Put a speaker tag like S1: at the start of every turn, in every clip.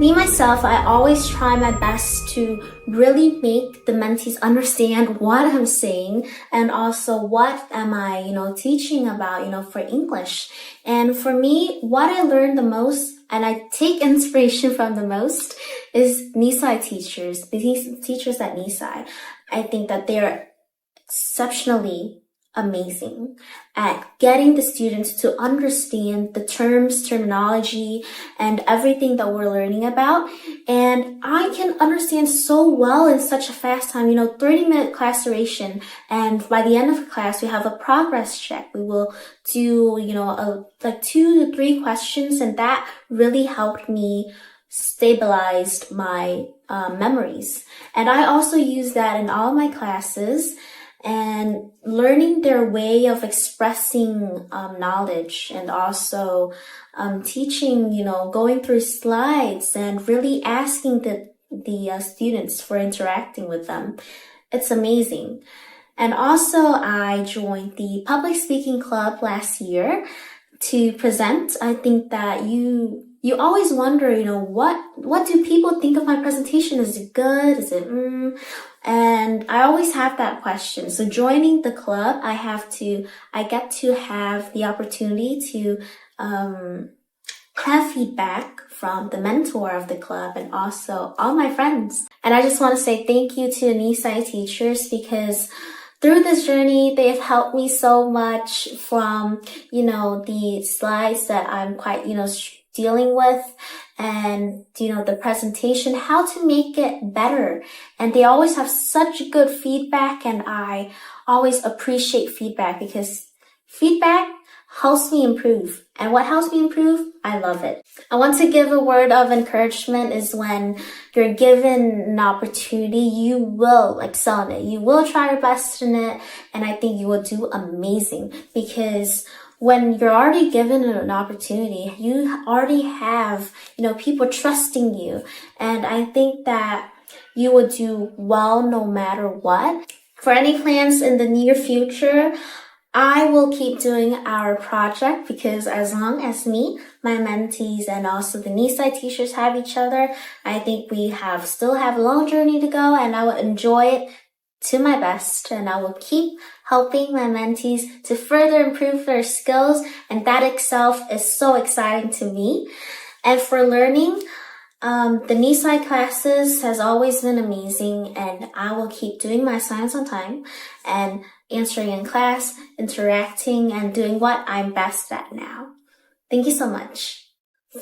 S1: Me, myself, I always try my best to really make the mentees understand what I'm saying and also what am I, teaching about, for English. And for me, what I learned the most and I take inspiration from the most is Nisai teachers, the teachers at Nisai. I think that they're exceptionally amazing at getting the students to understand the terms, terminology, and everything that we're learning about. And I can understand so well in such a fast time, 30-minute class duration. And by the end of the class, we have a progress check. We will do, like 2 to 3 questions. And that really helped me stabilize my memories. And I also use that in all my classes. And learning their way of expressing knowledge and also teaching, going through slides and really asking the students for interacting with them. It's amazing. And also I joined the public speaking club last year to present. I think that you always wonder, what do people think of my presentation? Is it good? Is it And I always have that question. So joining the club, I get to have the opportunity to have feedback from the mentor of the club and also all my friends. And I just want to say thank you to Nisai teachers because through this journey, they've helped me so much from, the slides that I'm quite, dealing with and, the presentation, how to make it better. And they always have such good feedback and I always appreciate feedback because feedback helps me improve. And what helps me improve? I love it. I want to give a word of encouragement is when you're given an opportunity, you will excel in it. You will try your best in it. And I think you will do amazing because when you're already given an opportunity, you already have, people trusting you. And I think that you will do well no matter what. For any plans in the near future, I will keep doing our project because as long as me, my mentees, and also the Nisai teachers have each other, I think we still have a long journey to go and I will enjoy it to my best and I will keep helping my mentees to further improve their skills and that itself is so exciting to me. And for learning, the Nisai classes has always been amazing and I will keep doing my science on time and answering in class, interacting, and doing what I'm best at now. Thank you so much.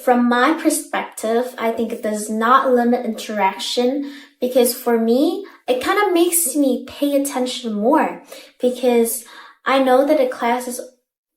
S1: From my perspective, I think it does not limit interaction because for me, it kind of makes me pay attention more because I know that a class is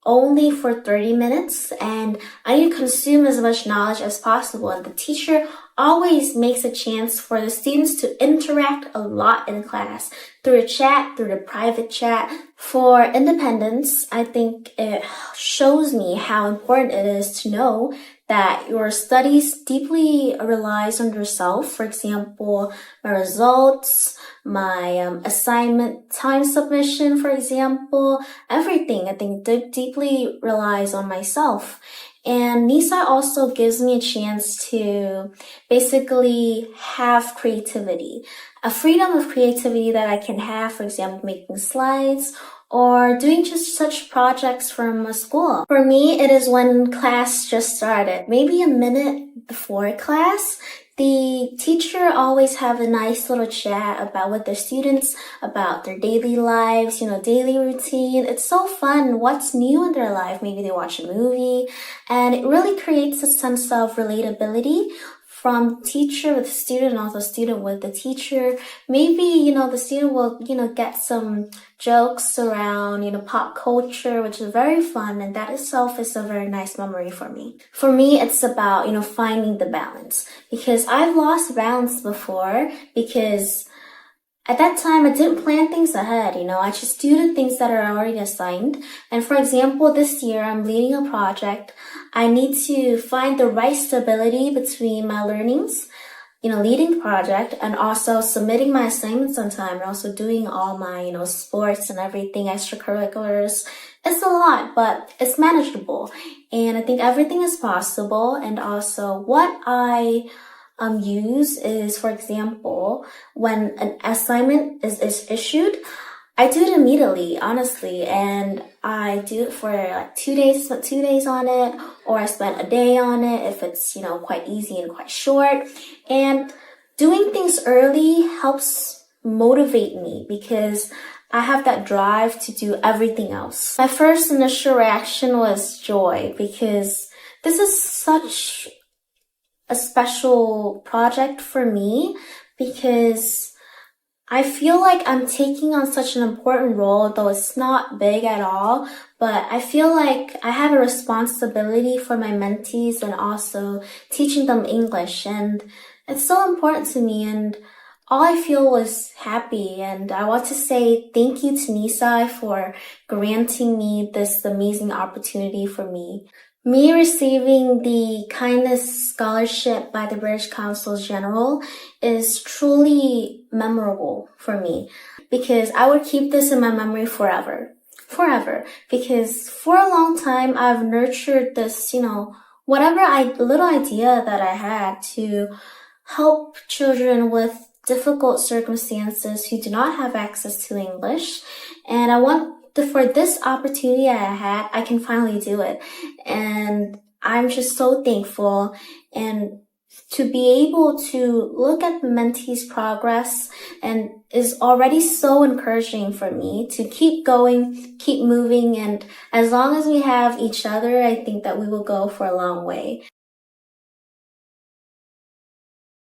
S1: only for 30 minutes and I need to consume as much knowledge as possible. And the teacher always makes a chance for the students to interact a lot in class through a chat, through the private chat. For independence, I think it shows me how important it is to know that your studies deeply relies on yourself. For example, my results, my assignment time submission, for example, everything I think deeply relies on myself. And Nisai also gives me a chance to basically have creativity, a freedom of creativity that I can have, for example, making slides or doing just such projects from a school. For me, it is when class just started. Maybe a minute before class, the teacher always have a nice little chat about with their students, about their daily lives, daily routine. It's so fun. What's new in their life? Maybe they watch a movie and it really creates a sense of relatability from teacher with student and also student with the teacher. Maybe, the student will, get some jokes around, pop culture, which is very fun. And that itself is a very nice memory for me. For me, it's about, finding the balance because I've lost balance before because at that time, I didn't plan things ahead, I just do the things that are already assigned. And for example, this year, I'm leading a project. I need to find the right stability between my learnings, leading the project and also submitting my assignments on time and also doing all my, sports and everything, extracurriculars. It's a lot, but it's manageable. And I think everything is possible. And also what I use is, for example, when an assignment is issued, I do it immediately, honestly, and I do it for like 2 days, spent 2 days on it, or I spent a day on it if it's, quite easy and quite short. And doing things early helps motivate me because I have that drive to do everything else. My first initial reaction was joy because this is such a special project for me because I feel like I'm taking on such an important role, though it's not big at all, but I feel like I have a responsibility for my mentees and also teaching them English, and it's so important to me, and all I feel was happy, and I want to say thank you to Nisai for granting me this amazing opportunity for me. Me receiving the Kindness Scholarship by the British Council General is truly memorable for me because I would keep this in my memory forever. Forever. Because for a long time, I've nurtured this, whatever little idea that I had to help children with difficult circumstances who do not have access to English. And I want for this opportunity I had, I can finally do it. And I'm just so thankful. And to be able to look at the mentee's progress and is already so encouraging for me to keep going, keep moving. And as long as we have each other, I think that we will go for a long way.